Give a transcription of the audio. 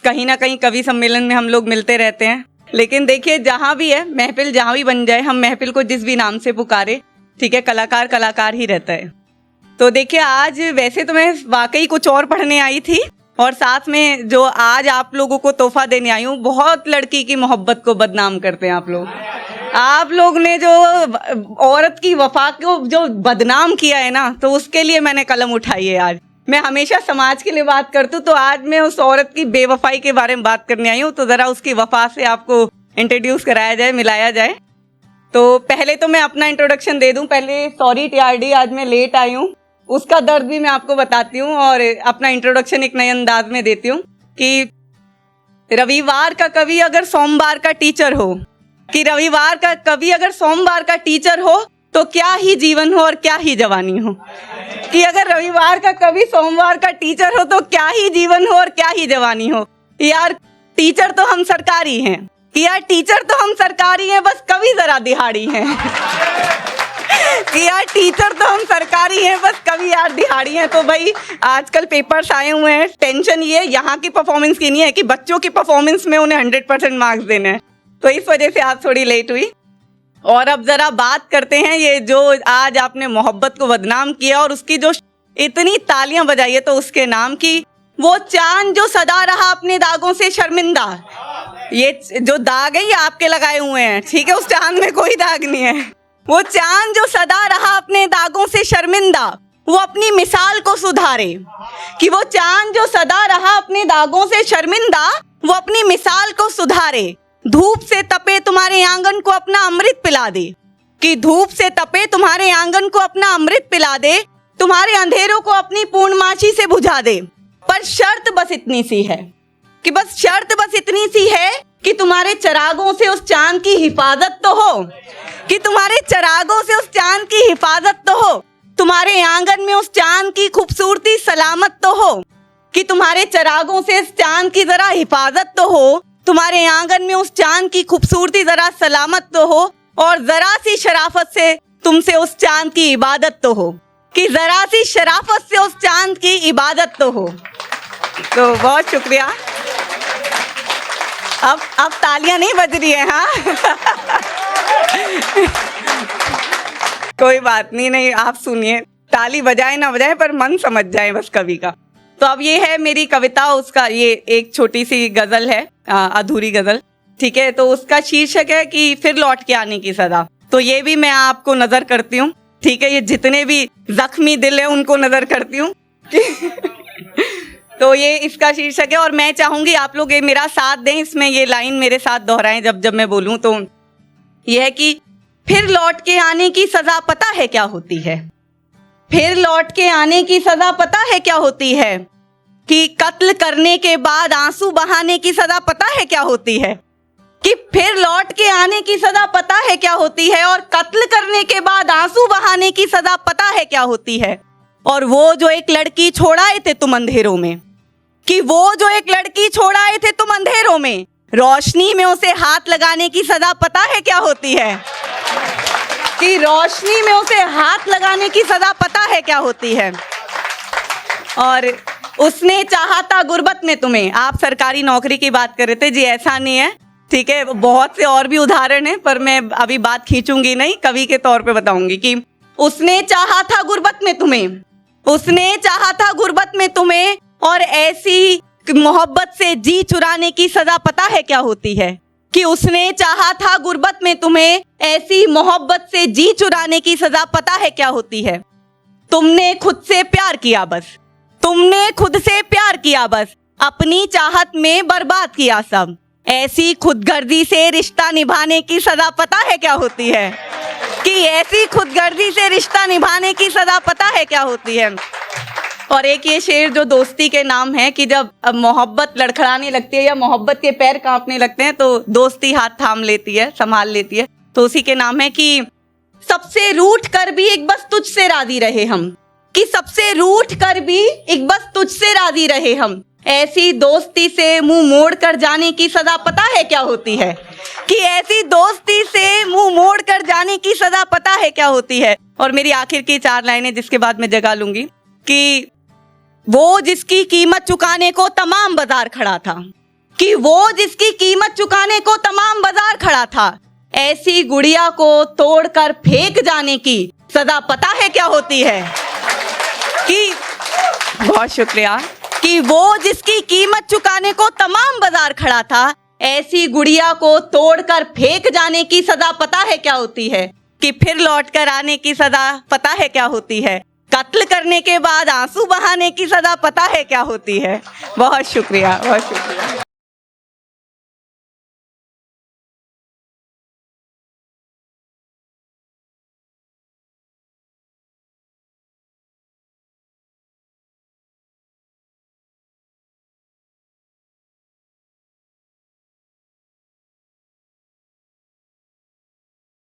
कहीं ना कहीं कवि सम्मेलन में हम लोग मिलते रहते हैं। लेकिन देखिए, जहाँ भी है महफिल, जहाँ भी बन जाए, हम महफिल को जिस भी नाम से पुकारे, ठीक है, कलाकार कलाकार ही रहता है। तो देखिए, आज वैसे तो मैं वाकई कुछ और पढ़ने आई थी, और साथ में जो आज आप लोगों को तोहफा देने आई हूँ, बहुत लड़की की मोहब्बत को बदनाम करते हैं आप लोग। आप लोग ने जो औरत की वफा को जो बदनाम किया है ना, तो उसके लिए मैंने कलम उठाई है। आज मैं हमेशा समाज के लिए बात करती हूँ, तो आज मैं उस औरत की बेवफाई के बारे में बात करने आई हूँ। तो ज़रा उसकी वफा से आपको इंट्रोड्यूस कराया जाए, मिलाया जाए। तो पहले तो मैं अपना इंट्रोडक्शन दे दूं। पहले सॉरी टीआरडी, आज मैं लेट आई हूँ, उसका दर्द भी मैं आपको बताती हूँ, और अपना इंट्रोडक्शन एक नए अंदाज में देती हूँ कि रविवार का कवि अगर सोमवार का टीचर हो, कि रविवार का कवि अगर सोमवार का टीचर हो तो क्या ही जीवन हो और क्या ही जवानी हो। कि अगर रविवार का कवि सोमवार का टीचर हो तो क्या ही जीवन हो और क्या ही जवानी हो। यार टीचर तो हम सरकारी हैं, कि यार टीचर तो हम सरकारी हैं, बस कवि जरा दिहाड़ी हैं। कि यार टीचर तो हम सरकारी हैं, बस कवि यार दिहाड़ी हैं। तो भाई आजकल पेपर्स आए हुए हैं, टेंशन ये यहाँ की परफॉर्मेंस की नहीं है कि बच्चों की परफॉर्मेंस में उन्हें 100% मार्क्स देने हैं। तो इस वजह से आज थोड़ी लेट हुई। और अब जरा बात करते हैं, ये जो आज आपने मोहब्बत को बदनाम किया और उसकी जो इतनी तालियां बजाई है, तो उसके नाम की, वो चांद जो सदा रहा अपने दागों से शर्मिंदा। ये जो दाग है ये आपके लगाए हुए हैं, ठीक है, उस चांद में कोई दाग नहीं है। वो चांद जो सदा रहा अपने दागों से शर्मिंदा, वो अपनी मिसाल को सुधारे। कि वो चांद जो सदा रहा अपने दागों से शर्मिंदा, वो अपनी मिसाल को सुधारे। धूप से तपे तुम्हारे आंगन को अपना अमृत पिला दे। कि धूप से तपे तुम्हारे आंगन को अपना अमृत पिला दे, तुम्हारे अंधेरों को अपनी पूर्णमासी से बुझा दे। पर शर्त बस इतनी सी है, कि बस शर्त बस इतनी सी है कि तुम्हारे चरागों से उस चांद की हिफाजत तो हो। कि तुम्हारे चरागों से उस चांद की हिफाजत तो हो, तुम्हारे आंगन में उस चांद की खूबसूरती सलामत तो हो। कि तुम्हारे चरागों से उस चांद की जरा हिफाजत तो हो, तुम्हारे आंगन में उस चांद की खूबसूरती जरा सलामत तो हो, और जरा सी शराफत से तुमसे उस चांद की इबादत तो हो। कि जरा सी शराफत से उस चांद की इबादत तो हो। तो बहुत शुक्रिया। अब तालियां नहीं बज रही है, हाँ। कोई बात नहीं, आप सुनिए, ताली बजाए ना बजाए पर मन समझ जाए बस कवि का। तो अब ये है मेरी कविता, उसका ये एक छोटी सी गजल है, अधूरी गजल, ठीक है। तो उसका शीर्षक है कि फिर लौट के आने की सदा। तो ये भी मैं आपको नजर करती हूँ, ठीक है, ये जितने भी जख्मी दिल है उनको नजर करती हूँ। तो ये इसका शीर्षक है, और मैं चाहूंगी आप लोग ये मेरा साथ दें, इसमें ये लाइन मेरे साथ दोहराएं जब जब मैं बोलूं। तो ये है कि फिर लौट के आने की सजा पता है क्या होती है। फिर लौट के आने की सजा पता है क्या होती है। कि कत्ल करने के बाद आंसू बहाने की सजा पता है क्या होती है। कि फिर लौट के आने की सजा पता है क्या होती है, और कत्ल करने के बाद आंसू बहाने की सजा पता है क्या होती है। और वो जो एक लड़की छोड़ाए थे तुम अंधेरों में, कि वो जो एक लड़की छोड़ाए थे तुम अंधेरों में, रोशनी में उसे हाथ लगाने की सजा पता है क्या होती है। कि रोशनी में उसे हाथ लगाने की सजा पता है क्या होती है। और उसने चाहा था गुर्बत में तुम्हें, आप सरकारी नौकरी की बात कर रहे थे जी, ऐसा नहीं है, ठीक है, बहुत से और भी उदाहरण हैं, पर मैं अभी बात खींचूंगी नहीं, कवि के तौर पे बताऊंगी। कि उसने चाहा था गुर्बत में तुम्हें, उसने चाहा था गुर्बत में तुम्हें, और ऐसी मोहब्बत से जी चुराने की सजा पता है क्या होती है। कि उसने चाहा था गुर्बत में तुम्हें, ऐसी मोहब्बत से जी चुराने की सजा पता है क्या होती है। तुमने खुद से प्यार किया बस, तुमने खुद से प्यार किया बस, अपनी चाहत में बर्बाद किया सब। ऐसी खुदगर्जी से रिश्ता निभाने की सजा पता है क्या होती है। कि ऐसी खुदगर्जी से रिश्ता निभाने की सजा पता है क्या होती है। और एक ये शेर जो दोस्ती के नाम है, कि जब मोहब्बत लड़खड़ाने लगती है या मोहब्बत के पैर कांपने लगते हैं, तो दोस्ती हाथ थाम लेती है, संभाल लेती है। तो उसी के नाम है कि सबसे रूठ कर भी एक बस तुझसे राजी रहे हम। कि सबसे रूठ कर भी एक बस तुझसे राजी रहे हम, ऐसी दोस्ती से मुंह मोड़ कर जाने की सजा पता है क्या होती है। कि ऐसी दोस्ती से मुंह मोड़ कर जाने की सजा पता है क्या होती है। और मेरी आखिर की 4 लाइनें, जिसके बाद मैं जगा लूंगी। कि वो जिसकी कीमत चुकाने को तमाम बाजार खड़ा था, कि वो जिसकी कीमत चुकाने को तमाम बाजार खड़ा था, ऐसी गुड़िया को तोड़कर फेंक जाने की सजा पता है क्या होती है? कि बहुत शुक्रिया। कि वो जिसकी कीमत चुकाने को तमाम बाजार खड़ा था, ऐसी गुड़िया को तोड़कर फेंक जाने की सजा पता है क्या होती है? कि फिर लौट कर आने की सजा पता है क्या होती है? कत्ल करने के बाद आंसू बहाने की सजा पता है क्या होती है? बहुत शुक्रिया, बहुत शुक्रिया।